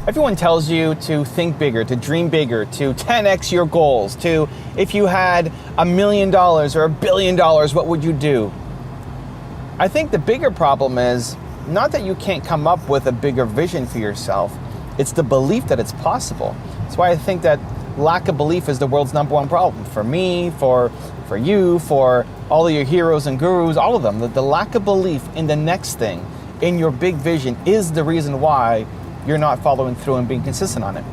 Everyone tells you to think bigger, to dream bigger, to 10x your goals, to if you had $1 million or $1 billion, what would you do? I think the bigger problem is not that you can't come up with a bigger vision for yourself, it's the belief that it's possible. That's why I think that lack of belief is the world's #1 problem. For me, for you, for all of your heroes and gurus, all of them. The lack of belief in the next thing, in your big vision, is the reason why you're not following through and being consistent on it.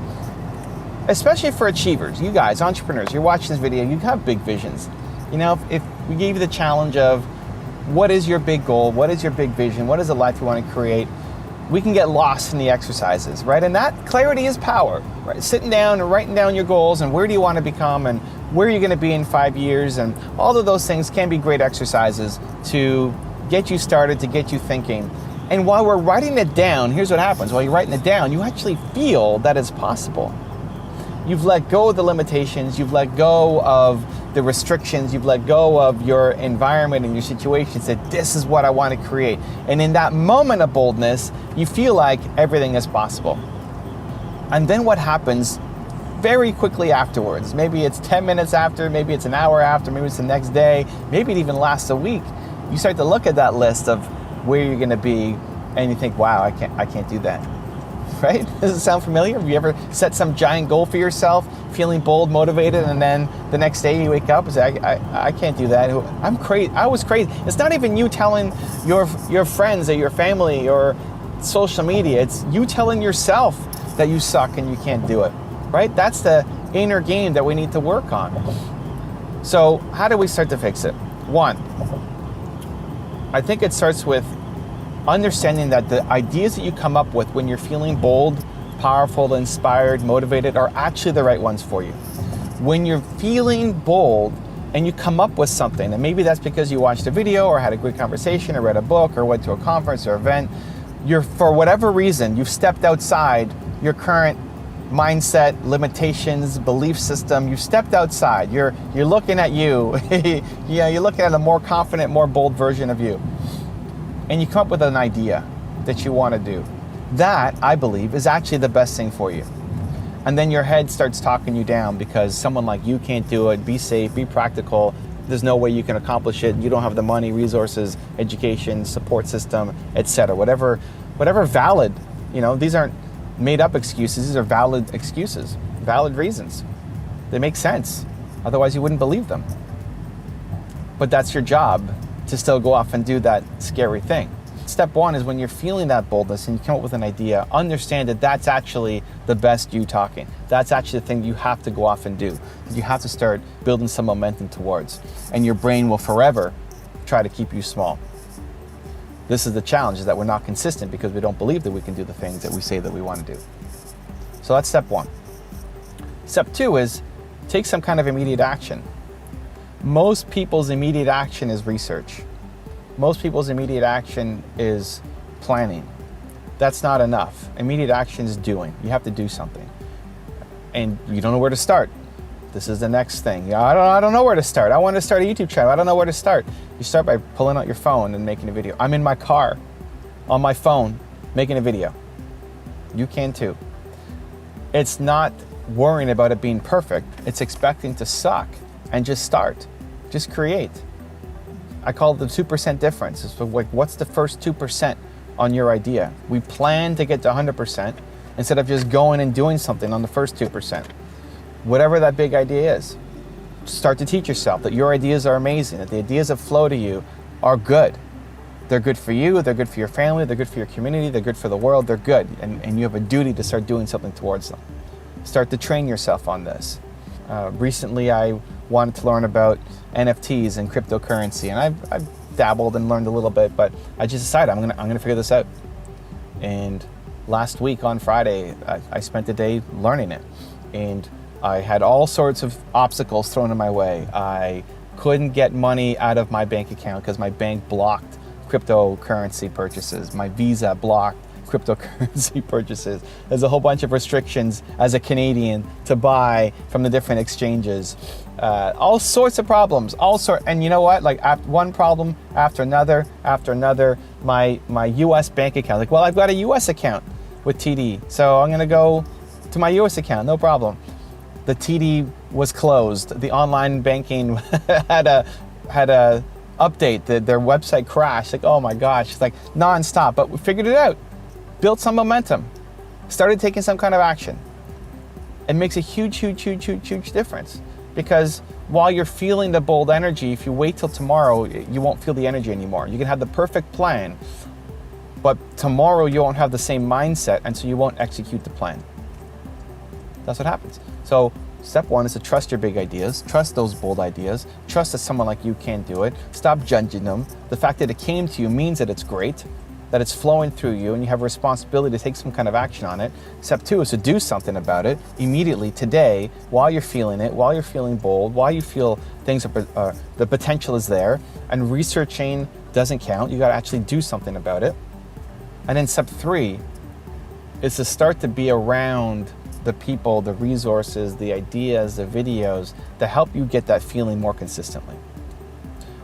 Especially for achievers, you guys, entrepreneurs, you're watching this video, you have big visions. You know, if we gave you the challenge of what is your big goal, what is your big vision, what is the life you want to create, we can get lost in the exercises, right? And that clarity is power, right? Sitting down and writing down your goals and where do you want to become and where are you going to be in 5 years, and all of those things can be great exercises to get you started, to get you thinking. And while we're writing it down, here's what happens. While you're writing it down, you actually feel that it's possible. You've let go of the limitations, you've let go of the restrictions, you've let go of your environment and your situation, said, this is what I want to create. And in that moment of boldness, you feel like everything is possible. And then what happens very quickly afterwards, maybe it's 10 minutes after, maybe it's an hour after, maybe it's the next day, maybe it even lasts a week, you start to look at that list of where you're going to be and you think, wow, I can't do that. Right? Does it sound familiar? Have you ever set some giant goal for yourself, feeling bold, motivated, and then the next day you wake up and say, I can't do that. I'm crazy. I was crazy. It's not even you telling your friends or your family or social media. It's you telling yourself that you suck and you can't do it. Right? That's the inner game that we need to work on. So how do we start to fix it? One, I think it starts with understanding that the ideas that you come up with when you're feeling bold, powerful, inspired, motivated are actually the right ones for you. When you're feeling bold and you come up with something, and maybe that's because you watched a video or had a great conversation or read a book or went to a conference or event, for whatever reason, you've stepped outside your current mindset, limitations, belief system. You've stepped outside. You're looking at you. You're looking at a more confident, more bold version of you. And you come up with an idea that you want to do. That, I believe, is actually the best thing for you. And then your head starts talking you down because someone like you can't do it. Be safe, be practical. There's no way you can accomplish it. You don't have the money, resources, education, support system, etc. Whatever valid, these aren't made up excuses. These are valid excuses, valid reasons. They make sense. Otherwise you wouldn't believe them. But that's your job, to still go off and do that scary thing. Step one is when you're feeling that boldness and you come up with an idea, understand that that's actually the best you talking. That's actually the thing you have to go off and do. You have to start building some momentum towards. And your brain will forever try to keep you small. This is the challenge, is that we're not consistent because we don't believe that we can do the things that we say that we want to do. So that's step one. Step two is take some kind of immediate action. Most people's immediate action is research. Most people's immediate action is planning. That's not enough. Immediate action is doing. You have to do something. And you don't know where to start. This is the next thing. I don't know where to start. I want to start a YouTube channel. I don't know where to start. You start by pulling out your phone and making a video. I'm in my car, on my phone, making a video. You can too. It's not worrying about it being perfect. It's expecting to suck and just start. Just create. I call it the 2% difference. It's like, what's the first 2% on your idea? We plan to get to 100% instead of just going and doing something on the first 2%. Whatever that big idea is, start to teach yourself that your ideas are amazing, that the ideas that flow to you are good. They're good for you, they're good for your family, they're good for your community, they're good for the world, they're good. And you have a duty to start doing something towards them. Start to train yourself on this. Recently, I wanted to learn about NFTs and cryptocurrency, and I've dabbled and learned a little bit, but I just decided I'm gonna figure this out. And last week on Friday, I spent the day learning it, and I had all sorts of obstacles thrown in my way. I couldn't get money out of my bank account because my bank blocked cryptocurrency purchases. My Visa blocked cryptocurrency purchases. There's a whole bunch of restrictions as a Canadian to buy from the different exchanges. All sorts of problems, and you know what? Like one problem after another. My US bank account. Like, well, I've got a US account. with TD. So I'm going to go to my US account, no problem. The TD was closed. The online banking had a update. Their website crashed. Like, oh my gosh, it's like nonstop. But we figured it out. Built some momentum. Started taking some kind of action. It makes a huge difference. Because while you're feeling the bold energy, if you wait till tomorrow, you won't feel the energy anymore. You can have the perfect plan, but tomorrow you won't have the same mindset, and so you won't execute the plan. That's what happens. So step one is to trust your big ideas, trust those bold ideas, trust that someone like you can do it, stop judging them. The fact that it came to you means that it's great, that it's flowing through you, and you have a responsibility to take some kind of action on it. Step two is to do something about it immediately, today, while you're feeling it, while you're feeling bold, while you feel things are, the potential is there, and researching doesn't count. You gotta actually do something about it. And then step three is to start to be around the people, the resources, the ideas, the videos that help you get that feeling more consistently.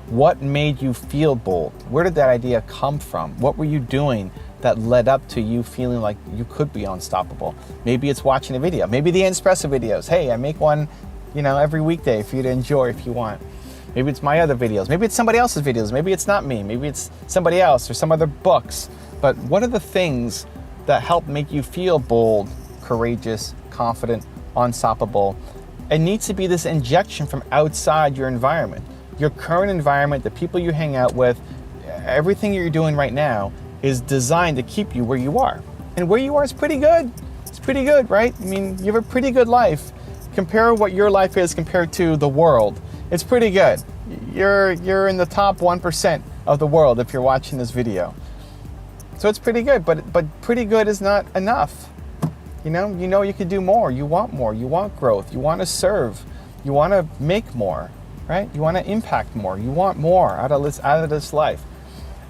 What made you feel bold? Where did that idea come from? What were you doing that led up to you feeling like you could be unstoppable? Maybe it's watching a video. Maybe the Espresso videos. Hey, I make one, every weekday for you to enjoy if you want. Maybe it's my other videos. Maybe it's somebody else's videos. Maybe it's not me. Maybe it's somebody else or some other books. But what are the things that help make you feel bold, courageous, confident, unstoppable? It needs to be this injection from outside your environment. Your current environment, the people you hang out with, everything you're doing right now is designed to keep you where you are. And where you are is pretty good. It's pretty good, right? I mean, you have a pretty good life. Compare what your life is compared to the world. It's pretty good. You're in the top 1% of the world if you're watching this video. So it's pretty good, but pretty good is not enough. You know you could do more. You want more. You want growth. You want to serve. You want to make more. Right? You want to impact more. You want more out of this life.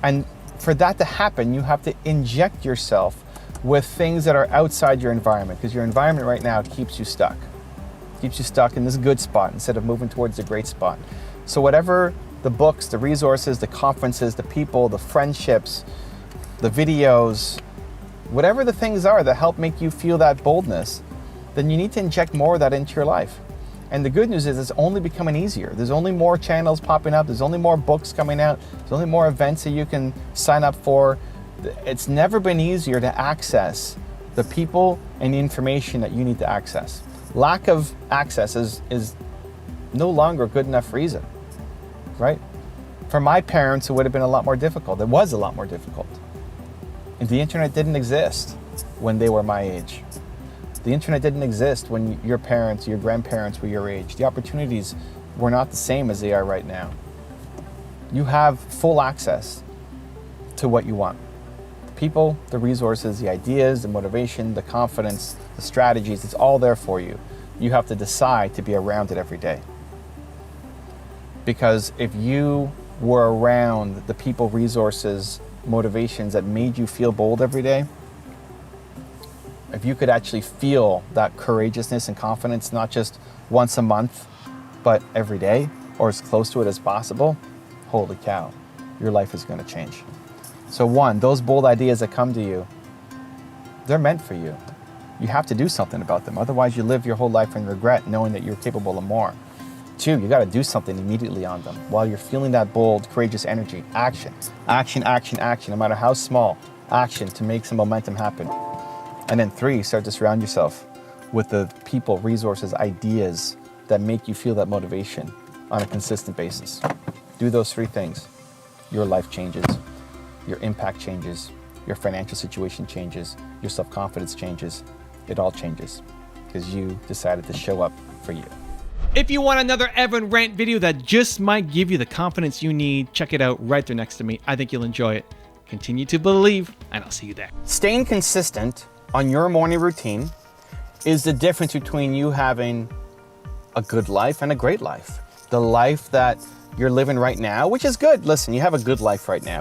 And for that to happen, you have to inject yourself with things that are outside your environment, because your environment right now keeps you stuck. Keeps you stuck in this good spot instead of moving towards the great spot. So whatever the books, the resources, the conferences, the people, the friendships, the videos, whatever the things are that help make you feel that boldness, then you need to inject more of that into your life. And the good news is it's only becoming easier. There's only more channels popping up. There's only more books coming out. There's only more events that you can sign up for. It's never been easier to access the people and the information that you need to access. Lack of access is no longer a good enough reason, right? For my parents, it would have been a lot more difficult. It was a lot more difficult. And the internet didn't exist when they were my age. The internet didn't exist when your parents, your grandparents were your age. The opportunities were not the same as they are right now. You have full access to what you want. The people, the resources, the ideas, the motivation, the confidence, the strategies, it's all there for you. You have to decide to be around it every day. Because if you were around the people, resources, motivations that made you feel bold every day, if you could actually feel that courageousness and confidence, not just once a month, but every day, or as close to it as possible, holy cow, your life is going to change. So one, those bold ideas that come to you, they're meant for you. You have to do something about them. Otherwise, you live your whole life in regret, knowing that you're capable of more. Two, you got to do something immediately on them. While you're feeling that bold, courageous energy, action, action, action, action, no matter how small, action to make some momentum happen. And then three, start to surround yourself with the people, resources, ideas that make you feel that motivation on a consistent basis. Do those three things. Your life changes, your impact changes, your financial situation changes, your self-confidence changes. It all changes because you decided to show up for you. If you want another Evan Rant video that just might give you the confidence you need, check it out right there next to me. I think you'll enjoy it. Continue to believe, and I'll see you there. Staying consistent on your morning routine is the difference between you having a good life and a great life. The life that you're living right now, which is good. Listen, you have a good life right now.